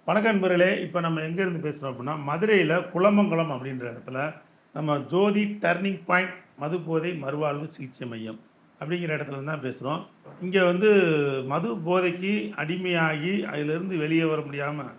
வணக்கம் நண்பர்களே. இப்போ நம்ம எங்கேருந்து பேசுகிறோம் அப்படின்னா, மதுரையில் குளமங்கலம் அப்படின்ற இடத்துல நம்ம ஜோதி டர்னிங் பாயிண்ட் மதுபோதை மறுவாழ்வு சிகிச்சை மையம் அப்படிங்கிற இடத்துல தான் பேசுகிறோம். இங்கே வந்து மது போதைக்கு அடிமையாகி அதிலிருந்து வெளியே வர முடியாமல்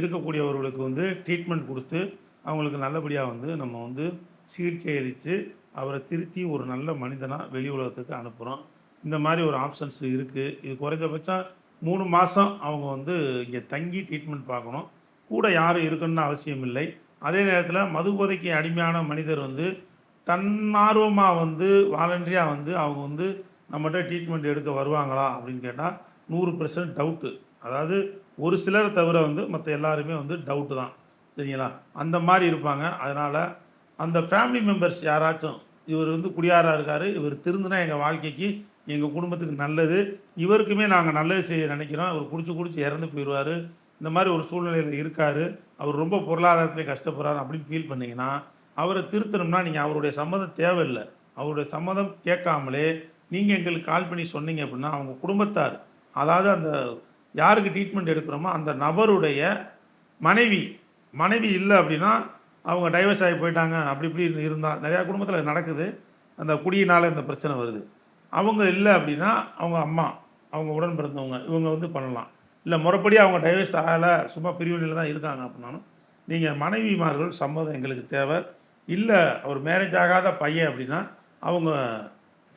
இருக்கக்கூடியவர்களுக்கு வந்து ட்ரீட்மெண்ட் கொடுத்து அவங்களுக்கு நல்லபடியாக வந்து நம்ம வந்து சிகிச்சை அளித்து அவரை திருத்தி ஒரு நல்ல மனிதனாக வெளி உலகத்துக்கு அனுப்புகிறோம். இந்த மாதிரி ஒரு ஆப்ஷன்ஸ் இருக்குது. இது குறைஞ்சபட்சம் 3 மாதம் அவங்க வந்து இங்கே தங்கி ட்ரீட்மெண்ட் பார்க்கணும். கூட யாரும் இருக்கணும்னு அவசியம் இல்லை. அதே நேரத்தில் மது போதைக்கு அடிமையான மனிதர் வந்து தன்னார்வமா வந்து வாலண்டரியா வந்து அவங்க வந்து நம்மகிட்ட ட்ரீட்மெண்ட் எடுக்க வருவாங்களா அப்படின்னு கேட்டால் 100% டவுட்டு. அதாவது ஒரு சிலரை தவிர வந்து மற்ற எல்லாருமே வந்து டவுட்டு தான். சரிங்களா? அந்த மாதிரி இருப்பாங்க. அதனால் அந்த ஃபேமிலி மெம்பர்ஸ் யாராச்சும் இவர் வந்து குடியாரா இருக்காரு, இவர் திருந்துனா எங்கள் வாழ்க்கைக்கு எங்கள் குடும்பத்துக்கு நல்லது, இவருக்குமே நாங்கள் நல்லது செய்ய நினைக்கிறோம், இவர் குடிச்சு குடிச்சு இறந்து போயிடுவார், இந்த மாதிரி ஒரு சூழ்நிலையில் இருக்கார், அவர் ரொம்ப பொருளாதாரத்தில் கஷ்டப்படுறாரு அப்படின்னு ஃபீல் பண்ணிங்கன்னா அவரை திருத்தணும்னா நீங்கள் அவருடைய சம்மதம் தேவையில்லை. அவருடைய சம்மதம் கேட்காமலே நீங்கள் எங்களுக்கு கால் பண்ணி சொன்னீங்க அப்படின்னா அவங்க குடும்பத்தார், அதாவது அந்த யாருக்கு ட்ரீட்மெண்ட் எடுக்கிறோமோ அந்த நபருடைய மனைவி மனைவி இல்லை அப்படின்னா அவங்க டைவர்ஸ் ஆகி போயிட்டாங்க அப்படி இப்படி இருந்தால் நிறையா குடும்பத்தில் நடக்குது. அந்த குடியினால் இந்த பிரச்சனை வருது. அவங்க இல்லை அப்படின்னா அவங்க அம்மா, அவங்க உடன் பிறந்தவங்க இவங்க வந்து பண்ணலாம். இல்லை முறைப்படி அவங்க டைவர்ஸ் ஆகலை, சும்மா பிரிவினையில் தான் இருக்காங்க அப்படின்னாலும் நீங்கள் மனைவிமார்கள் சம்மதம் எங்களுக்கு தேவை. இல்லை அவர் மேரேஜ் ஆகாத பையன் அப்படின்னா அவங்க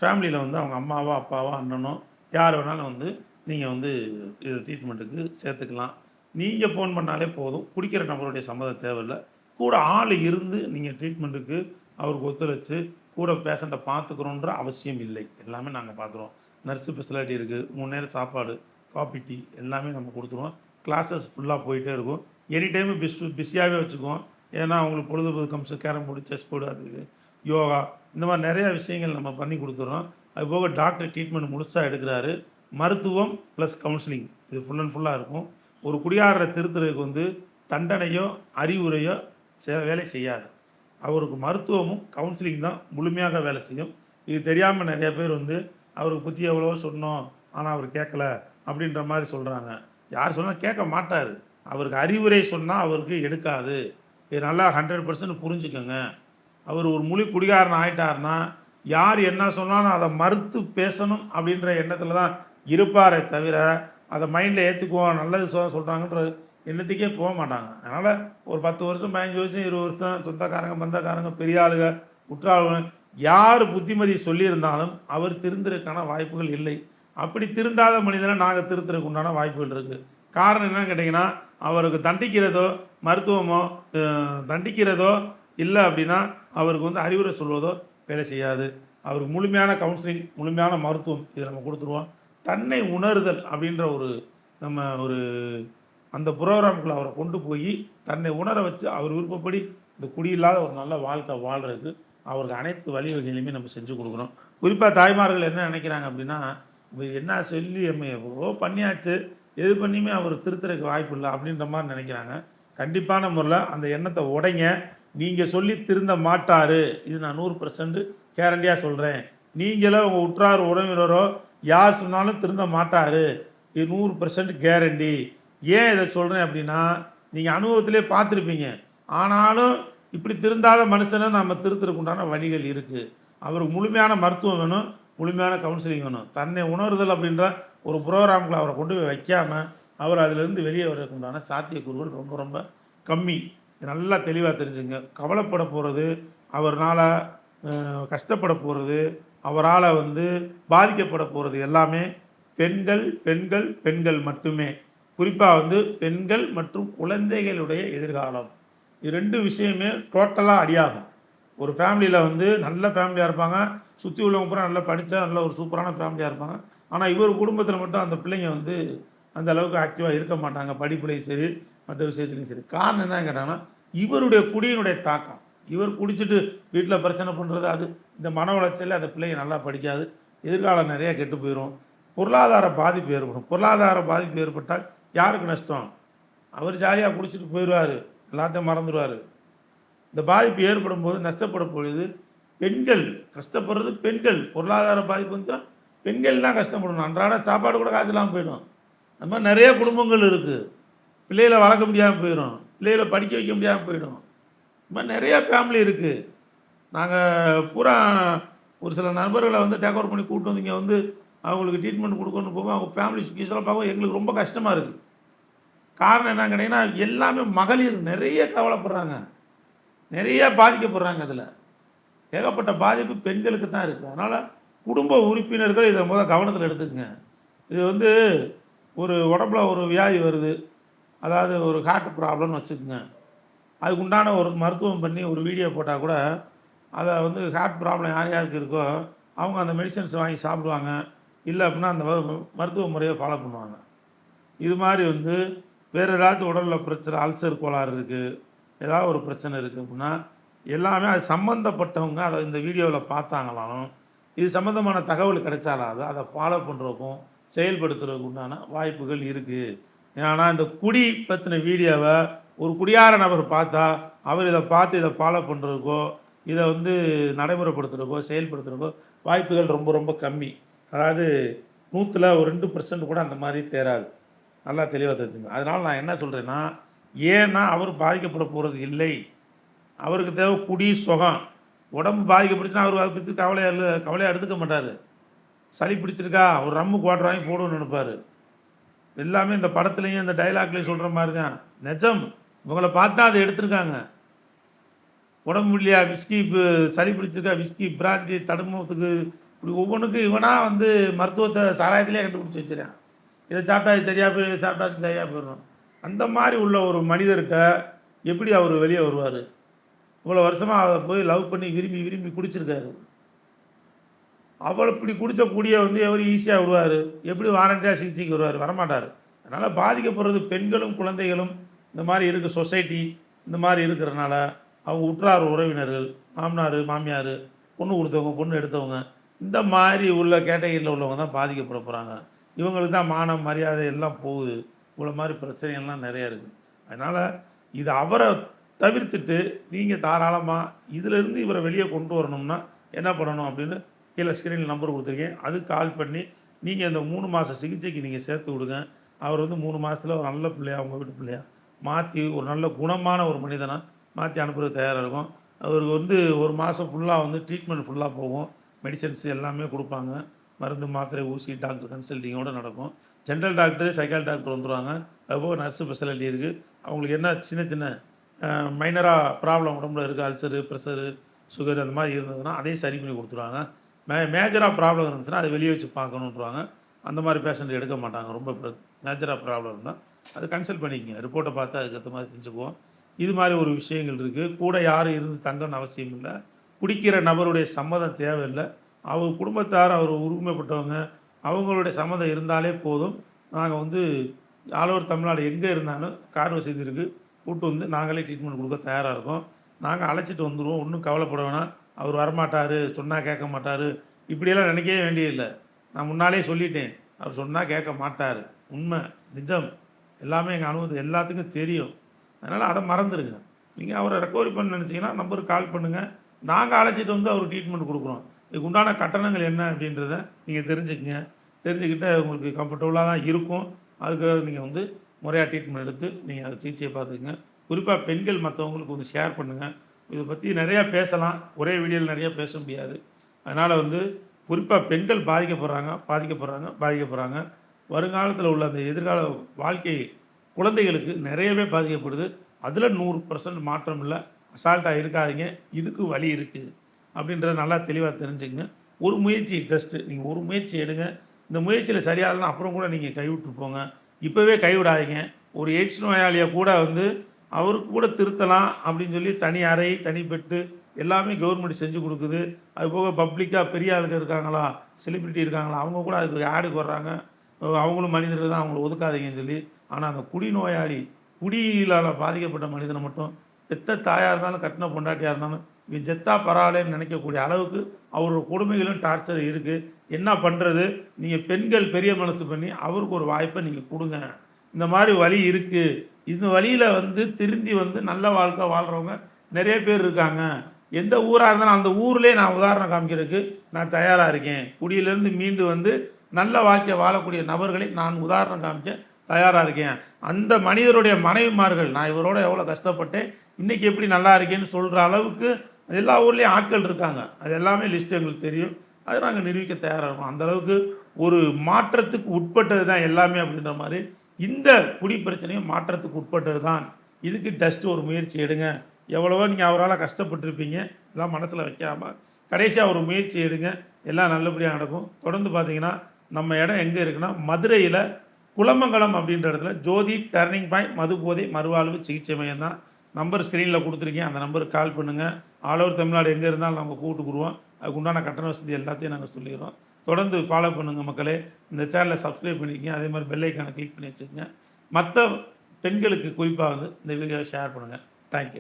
ஃபேமிலியில் வந்து அவங்க அம்மாவோ அப்பாவோ அண்ணனோ யார் வேணாலும் வந்து நீங்கள் வந்து இது ட்ரீட்மெண்ட்டுக்கு சேர்த்துக்கலாம். நீங்கள் ஃபோன் பண்ணாலே போதும். குடிக்கிற நபருடைய சம்மதம் தேவையில்லை. கூட ஆள் இருந்து நீங்கள் ட்ரீட்மெண்ட்டுக்கு அவருக்கு ஒத்துழைச்சு கூட பேஷண்ட்டை பார்த்துக்கிறோன்ற அவசியம் இல்லை. எல்லாமே நாங்கள் பார்த்துருவோம். நர்ஸு ஃபெசிலிட்டி இருக்குது. 3 நேரம் சாப்பாடு, காஃபி, டீ எல்லாமே நம்ம கொடுத்துருவோம். கிளாஸஸ் ஃபுல்லாக போயிட்டே இருக்கும். எனி டைமு பிஸியாகவே வச்சுக்குவோம். ஏன்னா அவங்களுக்கு பொழுதுபோக்கு comes, carrom board, chess board, அது இது, யோகா, இந்த மாதிரி நிறையா விஷயங்கள் நம்ம பண்ணி கொடுத்துட்றோம். அதுபோக டாக்டர் ட்ரீட்மெண்ட் முழுசாக எடுக்கிறாரு. மருத்துவம் ப்ளஸ் கவுன்சிலிங் இது ஃபுல் அண்ட் ஃபுல்லாக இருக்கும். ஒரு குடியாரரை திருத்துறதுக்கு வந்து தண்டனையோ அறிவுரையோ வேலை செய்யாது. அவருக்கு மருத்துவமும் கவுன்சிலிங் தான் முழுமையாக வேலை செய்யும். இது தெரியாமல் நிறைய பேர் வந்து அவருக்கு புத்தி எவ்வளவோ சொன்னோம் ஆனால் அவர் கேட்கல அப்படின்ற மாதிரி சொல்கிறாங்க. யார் சொன்னால் கேட்க மாட்டார். அவருக்கு அறிவுரை சொன்னால் அவருக்கு எடுக்காது. இது நல்லா 100% புரிஞ்சுக்கோங்க. அவர் ஒரு முழு குடிகாரன் ஆகிட்டார்னா யார் என்ன சொன்னாலும் அதை மறுத்து பேசணும் அப்படின்ற எண்ணத்தில் தான் இருப்பாரே தவிர அதை மைண்டில் ஏற்றுக்குவோம் நல்லது சொல்கிறாங்கன்ற எண்ணத்துக்கே போக மாட்டாங்க. அதனால் ஒரு 10 வருஷம் 15 வருஷம் 20 வருஷம் சொந்தக்காரங்க பந்தக்காரங்க பெரிய ஆளுக குற்றாளுங்க யார் புத்திமதி சொல்லியிருந்தாலும் அவர் திருந்துறதுக்கான வாய்ப்புகள் இல்லை. அப்படி திருந்தாத மனிதனை நாங்கள் திருத்துறதுக்கு உண்டான வாய்ப்புகள் இருக்குது. காரணம் என்னன்னு கேட்டிங்கன்னா அவருக்கு தண்டிக்கிறதோ மருத்துவமோ தண்டிக்கிறதோ இல்லை அப்படின்னா அவருக்கு வந்து அறிவுரை சொல்வதோ வேலை செய்யாது. அவருக்கு முழுமையான கவுன்சிலிங் முழுமையான மருத்துவம் இதை நம்ம கொடுத்துருவோம். தன்னை உணர்தல் அப்படின்ற நம்ம ஒரு அந்த ப்ரோக்ராமுக்குள்ளே அவரை கொண்டு போய் தன்னை உணர வச்சு அவர் விருப்பப்படி இந்த குடியில்லாத ஒரு நல்ல வாழ்க்கை வாழ்கிறதுக்கு அவருக்கு அனைத்து வழிவகைகளையுமே நம்ம செஞ்சு கொடுக்குறோம். குறிப்பாக தாய்மார்கள் என்ன நினைக்கிறாங்க அப்படின்னா என்ன சொல்லி நம்ம எவ்வளோ பண்ணியாச்சு எது பண்ணியுமே அவர் திருத்துறதுக்கு வாய்ப்பு இல்லை அப்படின்ற மாதிரி நினைக்கிறாங்க. கண்டிப்பான முறையில் அந்த எண்ணத்தை உடைங்க. நீங்கள் சொல்லி திருந்த மாட்டார், இது நான் 100% கேரண்டியாக சொல்கிறேன். நீங்களோ உங்கள் உற்றார் உறவினரோ யார் சொன்னாலும் திருந்த மாட்டார், இது 100% கேரண்டி. ஏன் இதை சொல்கிறேன் அப்படின்னா நீங்கள் அனுபவத்திலே பார்த்துருப்பீங்க. ஆனாலும் இப்படி திருந்தாத மனுஷனை நம்ம திருத்துறதுக்கு உண்டான வழிகள் இருக்குது. அவருக்கு முழுமையான மருத்துவம் வேணும், முழுமையான கவுன்சிலிங் வேணும். தன்னை உணர்தல் அப்படின்ற ஒரு ப்ரோக்ராமுக்குள்ள அவரை கொண்டு போய் வைக்காமல் அவர் அதிலிருந்து வெளியே வர்றதுக்கு உண்டான சாத்தியக்கூறுகள் ரொம்ப ரொம்ப கம்மி. நல்லா தெளிவாக தெரிஞ்சுங்க. கவலைப்பட போகிறது, அவரால் கஷ்டப்பட போகிறது, அவரால் வந்து பாதிக்கப்பட போகிறது எல்லாமே பெண்கள் பெண்கள் பெண்கள் மட்டுமே. குறிப்பாக வந்து பெண்கள் மற்றும் குழந்தைகளுடைய எதிர்காலம், இது 2 விஷயமே டோட்டலாக அடியாகும். ஒரு ஃபேமிலியில் வந்து நல்ல ஃபேமிலியாக இருப்பாங்க, சுற்றி உள்ளவங்க பூரா நல்லா படித்தா நல்ல ஒரு சூப்பரான ஃபேமிலியாக இருப்பாங்க. ஆனால் இவர் குடும்பத்தில் மட்டும் அந்த பிள்ளைங்க வந்து அந்த அளவுக்கு ஆக்டிவாக இருக்க மாட்டாங்க, படிப்புலையும் சரி மற்ற விஷயத்துலையும் சரி. காரணம் என்னன்னு கேட்டாங்கன்னா இவருடைய குடியினுடைய தாக்கம். இவர் குடிச்சிட்டு வீட்டில் பிரச்சனை பண்ணுறது, அது இந்த மன உளைச்சல் அந்த பிள்ளைங்க நல்லா படிக்காது, எதிர்காலம் நிறையா கெட்டு போயிடும், பொருளாதார பாதிப்பு ஏற்படும். பொருளாதார பாதிப்பு ஏற்பட்டால் யாருக்கு நஷ்டம்? அவர் ஜாலியாக குடிச்சிட்டு போயிடுவார், எல்லாத்தையும் மறந்துடுவார். இந்த பாதிப்பு ஏற்படும் போது நஷ்டப்படும் பொழுது பெண்கள் கஷ்டப்படுறது. பெண்கள் பொருளாதார பாதிப்பு வந்துட்டால் பெண்கள் தான் கஷ்டப்படணும். அன்றாட சாப்பாடு கூட காசு இல்லாமல் போயிடும். அந்த மாதிரி நிறைய குடும்பங்கள் இருக்குது. பிள்ளைகளை வளர்க்க முடியாமல் போயிடும், பிள்ளைகளை படிக்க வைக்க முடியாமல் போயிடும். இது மாதிரி நிறையா ஃபேமிலி இருக்குது. நாங்கள் பூரா ஒரு சில நண்பர்களை வந்து டேக் ஓவர் பண்ணி கூப்பிட்டு வந்து இங்கே வந்து அவங்களுக்கு ட்ரீட்மெண்ட் கொடுக்கணும்னு போகும். அவங்க ஃபேமிலி சுச்சுவேஷன்லாம் பார்க்கும் எங்களுக்கு ரொம்ப கஷ்டமாக இருக்குது. காரணம் என்னன்னு கேட்டிங்கன்னா, எல்லாமே மகளிர் நிறைய கவலைப்படுறாங்க, நிறைய பாதிக்கப்படுறாங்க. அதில் ஏகப்பட்ட பாதிப்பு பெண்களுக்கு தான் இருக்குது. அதனால் குடும்ப உறுப்பினர்கள் இதை கவனத்தில் எடுத்துக்கங்க. இது வந்து ஒரு உடம்புல ஒரு வியாதி வருது, அதாவது ஒரு ஹார்ட் ப்ராப்ளம்னு வச்சுக்கோங்க. அதுக்கு உண்டான ஒரு மருத்துவம் பண்ணி ஒரு வீடியோ போட்டால் கூட அதை வந்து ஹார்ட் ப்ராப்ளம் யார் யாருக்கு இருக்கோ அவங்க அந்த மெடிசன்ஸ் வாங்கி சாப்பிடுவாங்க. இல்லை அப்படின்னா அந்த மருத்துவ முறையை ஃபாலோ பண்ணுவாங்க. இது மாதிரி வந்து வேறு ஏதாச்சும் உடலில் பிரச்சனை, அல்சர் கோளாறு இருக்குது, ஏதாவது ஒரு பிரச்சனை இருக்குது அப்படின்னா எல்லாமே அது சம்மந்தப்பட்டவங்க அதை இந்த வீடியோவில் பார்த்தாங்களாலும் இது சம்மந்தமான தகவல் கிடைச்சாலாது அதை ஃபாலோ பண்ணுறதுக்கும் செயல்படுத்துறதுக்கு உண்டான வாய்ப்புகள் இருக்குது. ஏன்னா இந்த குடி பற்றின வீடியோவை ஒரு குடியார நபர் பார்த்தா அவர் இதை பார்த்து இதை ஃபாலோ பண்ணுறதுக்கோ இதை வந்து நடைமுறைப்படுத்துறதுக்கோ செயல்படுத்துறதுக்கோ வாய்ப்புகள் ரொம்ப ரொம்ப கம்மி. அதாவது 100ல் ஒரு 2% கூட அந்த மாதிரி தேராது. நல்லா தெளிவாக தெரிஞ்சுங்க. அதனால் நான் என்ன சொல்கிறேன்னா, ஏன்னா அவர் பாதிக்கப்பட போகிறது இல்லை. அவருக்கு தேவை குடி சுகம். உடம்பு பாதிக்கப்பட்டுச்சுன்னா அவர் அதை பற்றி கவலையாக எடுத்துக்க மாட்டார். சளி பிடிச்சிருக்கா ஒரு ரம்மு குவாட்டர் வாங்கி போடுன்னு நினைப்பார். எல்லாமே இந்த படத்துலையும் இந்த டைலாக்லேயும் சொல்கிற மாதிரி தான் நிஜம். இவங்களை பார்த்தா அதை எடுத்திருக்காங்க. உடம்பு இல்லையா விஸ்கி, சளி பிடிச்சிருக்கா விஸ்கி, பிராந்தி, தடுமத்துக்கு, இப்படி ஒவ்வொன்றுக்கும் இவனாக வந்து மருத்துவத்தை சாராயத்திலே கண்டுபிடிச்சி வச்சுருக்கான். இதை சாப்பிட்டா சரியாக போயிடும், இதை சாப்பிட்டா சரியாக போயிடும். அந்த மாதிரி உள்ள ஒரு மனிதர்கிட்ட எப்படி அவர் வெளியே வருவார்? இவ்வளோ வருஷமாக அதை போய் லவ் பண்ணி விரும்பி விரும்பி குடிச்சிருக்காரு. அவள் இப்படி குடித்தக்கூடிய வந்து எவர் ஈஸியாக விடுவார்? எப்படி வாரண்டியாக சிகிச்சைக்கு வருவார்? வரமாட்டார். அதனால் பாதிக்கப்படுறது பெண்களும் குழந்தைகளும். இந்த மாதிரி இருக்குது சொசைட்டி. இந்த மாதிரி இருக்கிறனால அவங்க உற்றார் உறவினர்கள், மாமனார் மாமியார், பொண்ணு கொடுத்தவங்க பொண்ணு எடுத்தவங்க, இந்த மாதிரி உள்ள கேட்டகரியில் உள்ளவங்க தான் பாதிக்கப்பட போகிறாங்க. இவங்களுக்கு தான் மானம் மரியாதை எல்லாம் போகுது. இவ்வளோ மாதிரி பிரச்சனைகள்லாம் நிறையா இருக்குது. அதனால் இது அவரை தவிர்த்துட்டு நீங்கள் தாராளமாக இதிலேருந்து இவரை வெளியே கொண்டு வரணும்னா என்ன பண்ணணும் அப்படின்னு கீழே ஸ்க்ரீனில் நம்பர் கொடுத்துருக்கேன். அதுக்கு கால் பண்ணி நீங்கள் இந்த 3 மாத சிகிச்சைக்கு நீங்கள் சேர்த்து விடுங்க. அவர் வந்து 3 மாதத்தில் ஒரு நல்ல பிள்ளையா, அவங்க வீட்டு பிள்ளையா மாற்றி ஒரு நல்ல குணமான ஒரு மனிதனாக மாற்றி அனுப்புறது தயாராக இருக்கும். அவருக்கு வந்து 1 மாதம் ஃபுல்லாக வந்து ட்ரீட்மெண்ட் ஃபுல்லாக போகும். மெடிசன்ஸ் எல்லாமே கொடுப்பாங்க. மருந்து மாத்திரை ஊசி டாக்டர் கன்சல்ட்டிங்கோடு நடக்கும். ஜென்ரல் டாக்டர் சைக்கால் டாக்டர் வந்துடுவாங்க. அதுபோக நர்ஸு ஸ்பெஷாலிட்டி இருக்குது. அவங்களுக்கு என்ன சின்ன சின்ன மைனராக ப்ராப்ளம் உடம்புல இருக்குது, அல்சரு, ப்ரெஷரு, சுகர் அந்த மாதிரி இருந்ததுன்னா அதையும் சரி பண்ணி கொடுத்துருவாங்க. மேஜராக ப்ராப்ளம் இருந்துச்சுன்னா அதை வெளியே வச்சு பார்க்கணுன்றாங்க. அந்த மாதிரி பேஷண்ட் எடுக்க மாட்டாங்க. ரொம்ப மேஜராக ப்ராப்ளம் இருந்தால் அது கன்சல்ட் பண்ணிக்கங்க. ரிப்போர்ட்டை பார்த்து அதுக்கேற்ற மாதிரி செஞ்சுக்குவோம். இது மாதிரி ஒரு விஷயங்கள் இருக்குது. கூட யாரும் இருந்து தங்கணும்னு அவசியம் இல்லை. குடிக்கிற நபருடைய சம்மதம் தேவையில்லை. அவர் குடும்பத்தார், அவர் உரிமைப்பட்டவங்க, அவங்களுடைய சம்மதம் இருந்தாலே போதும். நாங்கள் வந்து ஆல் ஓவர் தமிழ்நாடு எங்கே இருந்தாலும் கார் வசதி இருக்குது. கூட்டு வந்து நாங்களே ட்ரீட்மெண்ட் கொடுக்க தயாராக இருக்கோம். நாங்கள் அழைச்சிட்டு வந்துடுவோம். ஒன்றும் கவலைப்பட வேணாம். அவர் வரமாட்டார், சொன்னால் கேட்க மாட்டார், இப்படியெல்லாம் நினைக்கவே வேண்டியதில்லை. நான் முன்னாலே சொல்லிட்டேன், அவர் சொன்னால் கேட்க மாட்டார். உண்மை, நிஜம், எல்லாமே எங்கள் அனுபவம் எல்லாத்துக்கும் தெரியும். அதனால் அதை மறந்துடுங்க. நீங்கள் அவரை ரெக்கவரி பண்ண நினச்சிங்கன்னா நம்பருக்கு கால் பண்ணுங்கள். நாங்கள் அழைச்சிட்டு வந்து அவர் ட்ரீட்மெண்ட் கொடுக்குறோம். இதுக்கு உண்டான கட்டணங்கள் என்ன அப்படின்றத நீங்கள் தெரிஞ்சுக்கங்க. தெரிஞ்சுக்கிட்டு உங்களுக்கு கம்ஃபர்டபுளாக தான் இருக்கும். அதுக்காக நீங்கள் வந்து முறையாக ட்ரீட்மெண்ட் எடுத்து நீங்கள் அதை சிகிச்சையை பார்த்துக்குங்க. குறிப்பாக பெண்கள் மற்றவங்களுக்கு வந்து ஷேர் பண்ணுங்கள். இதை பற்றி நிறையா பேசலாம், ஒரே வீடியோவில் நிறையா பேச முடியாது. அதனால் வந்து குறிப்பாக பெண்கள் பாதிக்கப்படுறாங்க. வருங்காலத்தில் உள்ள அந்த எதிர்கால வாழ்க்கை குழந்தைகளுக்கு நிறையவே பாதிக்கப்படுது. அதில் 100% மாற்றம் இல்லை. அசால்ட்டாக இருக்காதீங்க. இதுக்கு வழி இருக்குது அப்படின்றத நல்லா தெளிவாக தெரிஞ்சுக்கங்க. ஒரு முயற்சி டெஸ்ட்டு, நீங்கள் ஒரு முயற்சி எடுங்க. இந்த முயற்சியில் சரியாகலாம் அப்புறம் கூட நீங்கள் கைவிட்டு போங்க. இப்போவே கைவிடாதீங்க. ஒரு எய்ட்ஸ் நோயாளியை கூட வந்து அவருக்கு கூட திருத்தலாம் அப்படின்னு சொல்லி தனி அறை, தனி பெட்டு எல்லாமே கவர்மெண்ட் செஞ்சு கொடுக்குது. அதுபோக பப்ளிக்காக பெரிய ஆளுங்க இருக்காங்களா, செலிப்ரிட்டி இருக்காங்களா, அவங்க கூட அதுக்கு ஆடுக்கு வர்றாங்க. அவங்களும் மனிதர்கள் தான், அவங்கள ஒதுக்காதீங்கன்னு சொல்லி. ஆனால் அந்த குடிநோயாளி, குடியிலால் பாதிக்கப்பட்ட மனிதனை மட்டும் பெத்த தாயாக இருந்தாலும் கட்டின பொண்டாட்டியாக இருந்தாலும் இவன் செத்தா பரவாயில்லன்னு நினைக்கக்கூடிய அளவுக்கு அவரோட கொடுமைகளும் டார்ச்சர் இருக்குது. என்ன பண்ணுறது? நீங்கள் பெண்கள் பெரிய மனசு பண்ணி அவருக்கு ஒரு வாய்ப்பை நீங்கள் கொடுங்க. இந்த மாதிரி வழி இருக்குது. இந்த வழியில் வந்து திருந்தி வந்து நல்ல வாழ்க்கை வாழ்கிறவங்க நிறைய பேர் இருக்காங்க. எந்த ஊராக இருந்தாலும் அந்த ஊர்லேயே நான் உதாரணம் காமிக்கிறதுக்கு நான் தயாராக இருக்கேன். குடியிலேருந்து மீண்டு வந்து நல்ல வாழ்க்கை வாழக்கூடிய நபர்களை நான் உதாரணம் காமிக்க தயாராக இருக்கேன். அந்த மனிதருடைய மனைவிமார்கள் நான் இவரோட எவ்வளோ கஷ்டப்பட்டேன், இன்றைக்கி எப்படி நல்லா இருக்கேன்னு சொல்கிற அளவுக்கு எல்லா ஊர்லேயும் ஆட்கள் இருக்காங்க. அது எல்லாமே லிஸ்ட் எங்களுக்கு தெரியும். அதை நாங்கள் நிரூபிக்க தயாராக இருக்கோம். அந்தளவுக்கு ஒரு மாற்றத்துக்கு உட்பட்டது தான் எல்லாமே அப்படின்ற மாதிரி இந்த குடி பிரச்சனையும் மாற்றத்துக்கு உட்பட்டது தான். இதுக்கு டஸ்ட்டு ஒரு முயற்சி எடுங்க. எவ்வளவோ நீங்கள் அவரால் கஷ்டப்பட்டுருப்பீங்க, எல்லாம் மனசில் வைக்காமல் கடைசியாக ஒரு முயற்சி எடுங்க, எல்லாம் நல்லபடியாக நடக்கும். தொடர்ந்து பார்த்தீங்கன்னா நம்ம இடம் எங்கே இருக்குன்னா மதுரையில் குலமங்கலம் அப்படின்ற இடத்துல ஜோதி டர்னிங் பாயிண்ட் மதுபோதை மறுவாழ்வு சிகிச்சை மையம் தான். நம்பர் ஸ்க்ரீனில் கொடுத்துருக்கேன், அந்த நம்பருக்கு கால் பண்ணுங்கள். ஆல் ஓவர் தமிழ்நாடு எங்கே இருந்தாலும் நம்ம கூப்பிட்டுக்குருவோம். அதுக்கு உண்டான கட்டண வசதி எல்லாத்தையும் நாங்கள் சொல்லிடுறோம். தொடர்ந்து ஃபாலோ பண்ணுங்கள் மக்களே. இந்த சேனலை சப்ஸ்கிரைப் பண்ணிக்கங்க, அதே மாதிரி பெல் ஐக்கானை கிளிக் பண்ணி வச்சுக்கோங்க. மற்ற பெண்களுக்கு குறிப்பாக வந்து இந்த வீடியோவை ஷேர் பண்ணுங்கள். தேங்க்யூ.